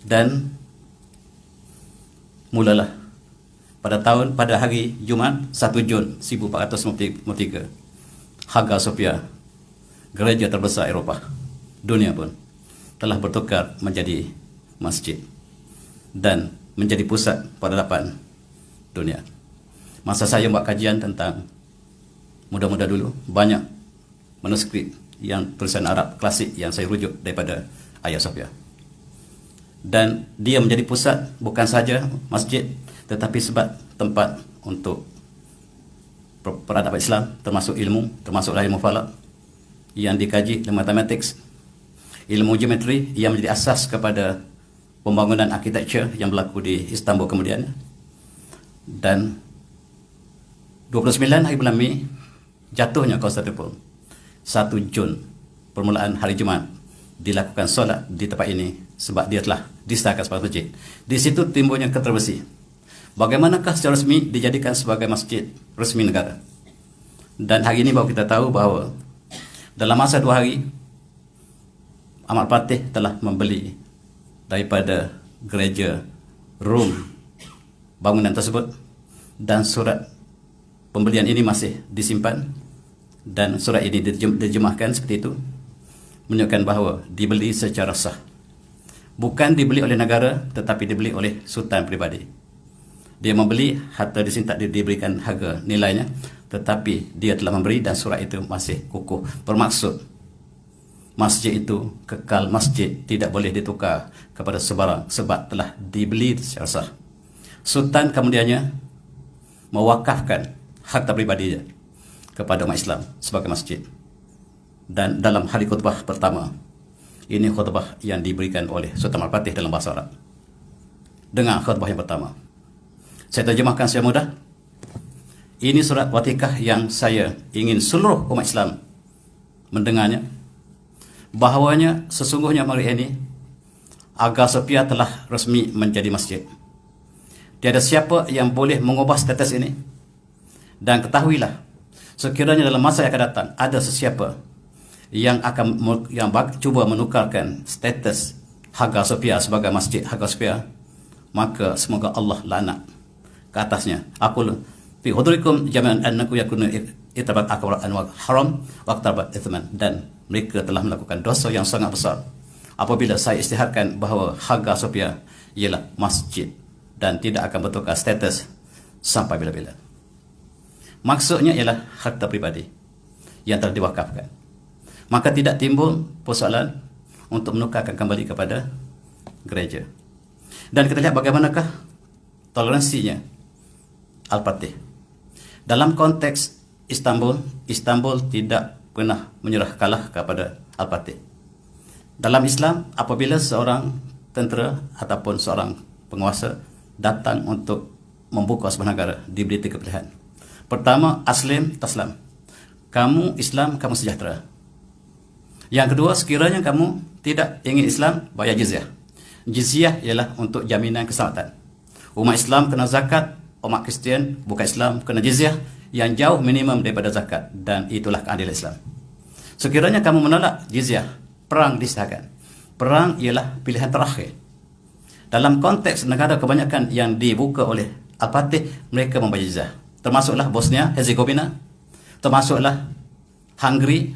Dan mulalah pada hari Jumaat 1 Jun 1453, Hagia Sophia, gereja terbesar Eropah, dunia pun, telah bertukar menjadi masjid dan menjadi pusat peradaban dunia. Masa saya buat kajian tentang muda-muda dulu, banyak manuskrip yang tulisan Arab klasik yang saya rujuk daripada Hagia Sophia. Dan dia menjadi pusat bukan saja masjid, tetapi sebab tempat untuk peradaban Islam, termasuk ilmu, termasuklah ilmu falak yang dikaji, ilmu matematik, ilmu geometri yang menjadi asas kepada pembangunan arkitektur yang berlaku di Istanbul kemudian. Dan 29 hari bulan Mei jatuhnya Konstantinopel, 1 Jun permulaan hari Jumaat dilakukan solat di tempat ini sebab dia telah disahkan sebagai masjid. Di situ timbulnya kontroversi. Bagaimanakah secara resmi dijadikan sebagai masjid resmi negara? Dan hari ini baru kita tahu bahawa dalam masa 2 hari Ahmad Fatih telah membeli daripada gereja Rom bangunan tersebut, dan surat pembelian ini masih disimpan, dan surat ini diterjemahkan seperti itu, menunjukkan bahawa dibeli secara sah. Bukan dibeli oleh negara, tetapi dibeli oleh sultan pribadi. Dia membeli, harta di sini tak diberikan harga nilainya, tetapi dia telah memberi dan surat itu masih kukuh. Bermaksud masjid itu kekal masjid, tidak boleh ditukar kepada sebarang sebab telah dibeli secara sah. Sultan kemudiannya mewakafkan harta pribadinya kepada umat Islam sebagai masjid. Dan dalam hari khutbah pertama, ini khutbah yang diberikan oleh Sultan Al-Fatih dalam bahasa Arab. Dengar khutbah yang pertama. Saya terjemahkan secara mudah. Ini surat watikah yang saya ingin seluruh umat Islam mendengarnya. Bahawanya sesungguhnya hari ini Hagia Sophia telah resmi menjadi masjid. Tiada siapa yang boleh mengubah status ini. Dan ketahuilah, sekiranya dalam masa yang akan datang ada sesiapa yang cuba menukarkan status Hagia Sophia sebagai masjid Hagia Sophia, maka semoga Allah laknat ke atasnya. Aku fi hudurikum jami'an annaku yakunu itabat akbar anwar haram waqtabat ithman, dan mereka telah melakukan dosa yang sangat besar apabila saya isytiharkan bahawa Hagia Sophia ialah masjid dan tidak akan bertukar status sampai bila-bila. Maksudnya ialah harta pribadi yang telah diwakafkan. Maka tidak timbul persoalan untuk menukarkan kembali kepada gereja. Dan kita lihat bagaimanakah toleransinya Al-Fatih. Dalam konteks Istanbul tidak pernah menyerah kalah kepada Al-Fatih. Dalam Islam, apabila seorang tentera ataupun seorang penguasa datang untuk membuka sebuah negara, diberi 3 pilihan. Pertama, aslim taslam. Kamu Islam, kamu sejahtera. Yang kedua, sekiranya kamu tidak ingin Islam, bayar jizyah. Jizyah ialah untuk jaminan keselamatan. Umat Islam kena zakat, umat Kristian bukan Islam kena jizyah yang jauh minimum daripada zakat, dan itulah keadilan Islam. Sekiranya kamu menolak jizyah, perang disahkan. Perang ialah pilihan terakhir. Dalam konteks negara kebanyakan yang dibuka oleh Al-Fatih, mereka membayar jizyah. Termasuklah Bosnia Herzegovina, termasuklah Hungary,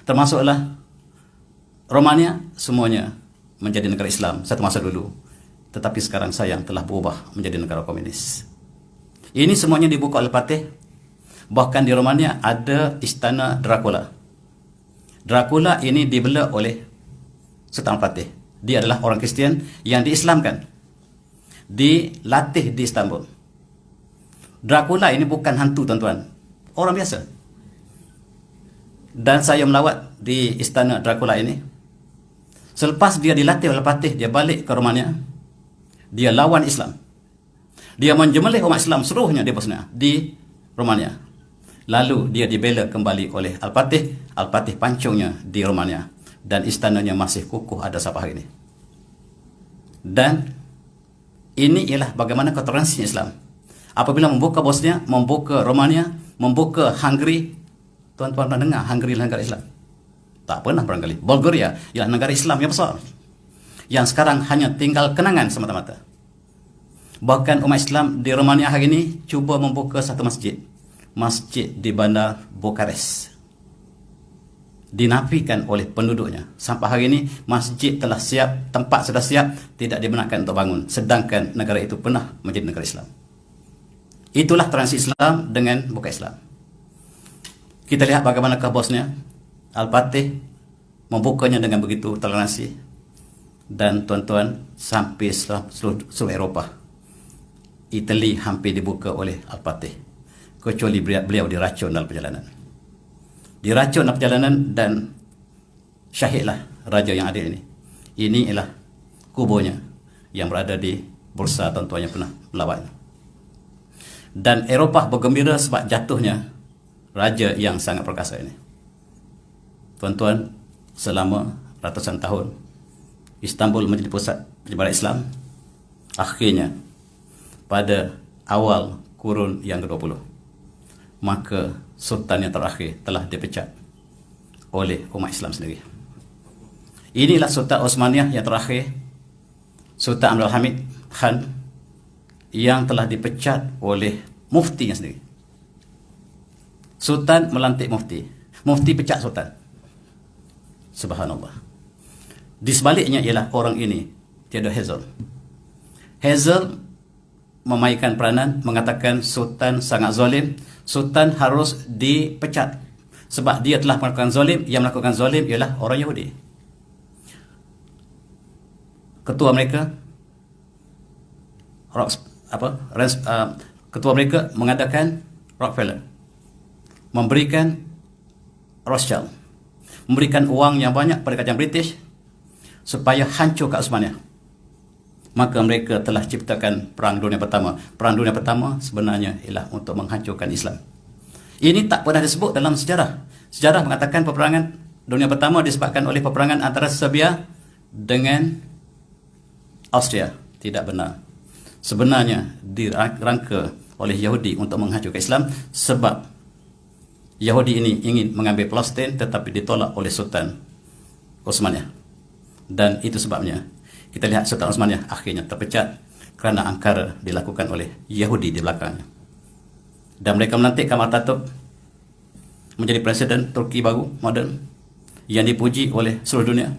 termasuklah Romania, semuanya menjadi negara Islam satu masa dulu. Tetapi sekarang sayang telah berubah menjadi negara komunis. Ini semuanya dibuka oleh Fatih. Bahkan di Romania ada istana Dracula. Dracula ini dibela oleh Sultan Fatih. Dia adalah orang Kristian yang diislamkan, dilatih di Istanbul. Dracula ini bukan hantu, tuan-tuan, orang biasa. Dan saya melawat di istana Dracula ini. Selepas dia dilatih oleh Fatih, dia balik ke Romania. Dia lawan Islam. Dia menjemelih umat Islam seluruhnya di Bosnia, di Romania. Lalu dia dibela kembali oleh Al-Fatih. Al-Fatih pancungnya di Romania, dan istananya masih kukuh ada sampai hari ini. Dan ini ialah bagaimana toleransi Islam. Apabila membuka Bosnia, membuka Romania, membuka Hungary. Tuan-tuan pernah dengar Hungary adalah negara Islam? Tak pernah barangkali. Bulgaria ialah negara Islam yang besar. yang sekarang hanya tinggal kenangan semata-mata. Bahkan umat Islam di Romania hari ini cuba membuka satu masjid di bandar Bukares. Dinafikan oleh penduduknya. Sampai hari ini masjid telah siap, tempat sudah siap, tidak dibenarkan untuk bangun. Sedangkan negara itu pernah menjadi negara Islam. Itulah transi Islam dengan bukan Islam. Kita lihat bagaimanakah bosnya, Al-Fatih, membukanya dengan begitu toleransi. Dan tuan-tuan, sampai seluruh Eropah, Itali hampir dibuka oleh Al-Fatih, kecuali beliau diracun dalam perjalanan. Diracun dalam perjalanan dan syahidlah raja yang adil ini. Ini ialah kuburnya yang berada di Bursa, tuan-tuan yang pernah melawatnya. Dan Eropah bergembira sebab jatuhnya raja yang sangat perkasa ini. Tuan-tuan, selama ratusan tahun Istanbul menjadi pusat penyebaran Islam. Akhirnya pada awal kurun yang ke-20, maka sultan yang terakhir telah dipecat oleh umat Islam sendiri. Inilah Sultan Osmaniyah yang terakhir, Sultan Abdul Hamid Khan, yang telah dipecat oleh muftinya sendiri. Sultan melantik mufti, mufti pecat sultan. Subhanallah. Di sebaliknya ialah orang ini, Theodor Herzl. Herzl memainkan peranan, mengatakan sultan sangat zalim, sultan harus dipecat sebab dia telah melakukan zalim. Yang melakukan zalim ialah orang Yahudi. Ketua mereka ketua mereka mengadakan Rockefeller, memberikan Rothschild, memberikan uang yang banyak pada kerajaan British supaya hancur ke Osmaniyah. Maka mereka telah ciptakan Perang Dunia Pertama. Perang Dunia Pertama sebenarnya ialah untuk menghancurkan Islam. Ini tak pernah disebut dalam sejarah. Sejarah mengatakan peperangan Dunia Pertama disebabkan oleh peperangan antara Serbia dengan Austria. Tidak benar. Sebenarnya dirangka oleh Yahudi untuk menghancurkan Islam sebab Yahudi ini ingin mengambil Palestin tetapi ditolak oleh Sultan Osmaniyah. Dan itu sebabnya kita lihat Sultan Osmaniyah akhirnya terpecat kerana angkara dilakukan oleh Yahudi di belakangnya. Dan mereka melantik Kemal Atatürk menjadi presiden Turki baru, moden, yang dipuji oleh seluruh dunia.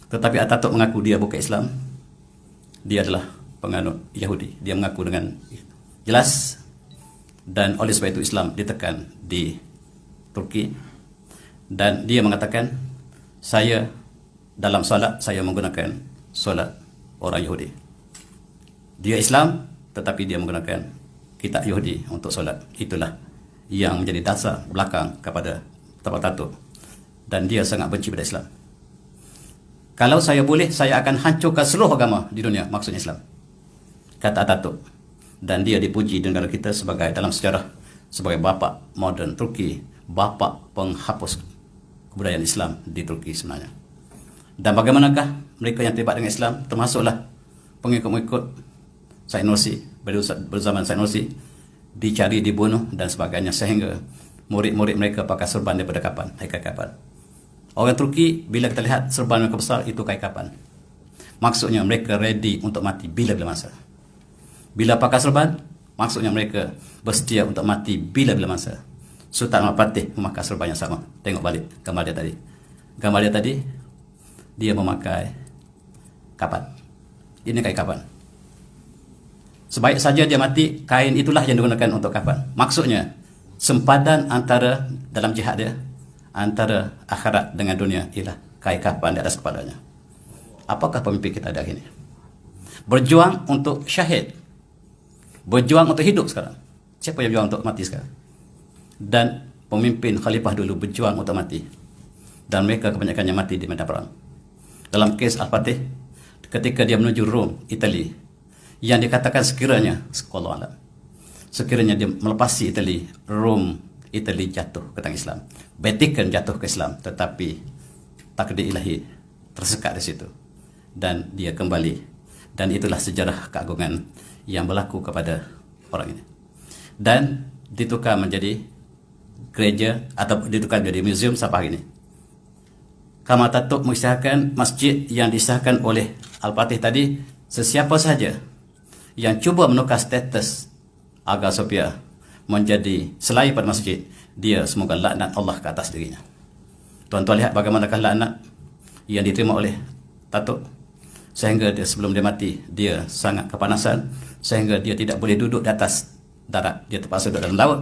Tetapi Atatürk mengaku dia bukan Islam. Dia adalah penganut Yahudi. Dia mengaku dengan jelas. Dan oleh sebab itu Islam ditekan di Turki. Dan dia mengatakan, saya dalam solat, saya menggunakan solat orang Yahudi. Dia Islam tetapi dia menggunakan kitab Yahudi untuk solat. Itulah yang menjadi dasar belakang kepada Atatürk. Dan dia sangat benci pada Islam. Kalau saya boleh, saya akan hancurkan seluruh agama di dunia, maksudnya Islam, kata Atatürk. Dan dia dipuji di negara kita sebagai dalam sejarah sebagai bapa moden Turki, bapa penghapus kebudayaan Islam di Turki sebenarnya. Dan bagaimanakah mereka yang terlibat dengan Islam, termasuklah pengikut-pengikut Said Nursi, berzaman Said Nursi, dicari, dibunuh dan sebagainya, sehingga murid-murid mereka pakai serban daripada kapan, kapan. Orang Turki, bila kita lihat serban mereka besar, itu kapan. Maksudnya mereka ready untuk mati bila-bila masa. Bila pakai serban, maksudnya mereka bersedia untuk mati bila-bila masa. Sultan Al-Fatih memakai serban yang sama. Tengok balik gambar dia tadi. Gambar dia tadi, dia memakai kapan. Ini kain kapan. Sebaik saja dia mati, kain itulah yang digunakan untuk kapan. Maksudnya, sempadan antara dalam jihad dia, antara akhirat dengan dunia ialah kain kapan di atas kepalanya. Apakah pemimpin kita ada hari ini? Berjuang untuk syahid, berjuang untuk hidup sekarang. Siapa yang berjuang untuk mati sekarang? Dan pemimpin khalifah dulu berjuang untuk mati. Dan mereka kebanyakannya mati di medan perang. Dalam kes Al-Fatih, ketika dia menuju Rom, Itali, yang dikatakan sekiranya, sekiranya dia melepasi Itali, Rom, Itali jatuh ke tangan Islam, Vatikan jatuh ke Islam, tetapi takdir ilahi tersekat di situ dan dia kembali. Dan itulah sejarah keagungan yang berlaku kepada orang ini. Dan ditukar menjadi gereja atau ditukar menjadi museum sampai hari ini. Kamar Datuk mengisyaratkan masjid yang disahkan oleh Al-Fatih tadi, sesiapa saja yang cuba menukar status Hagia Sophia menjadi selain pada masjid, dia semoga laknat Allah ke atas dirinya. Tuan-tuan lihat bagaimanakah laknat yang diterima oleh Datuk, sehingga dia sebelum dia mati, dia sangat kepanasan, sehingga dia tidak boleh duduk di atas darat, dia terpaksa duduk dalam laut.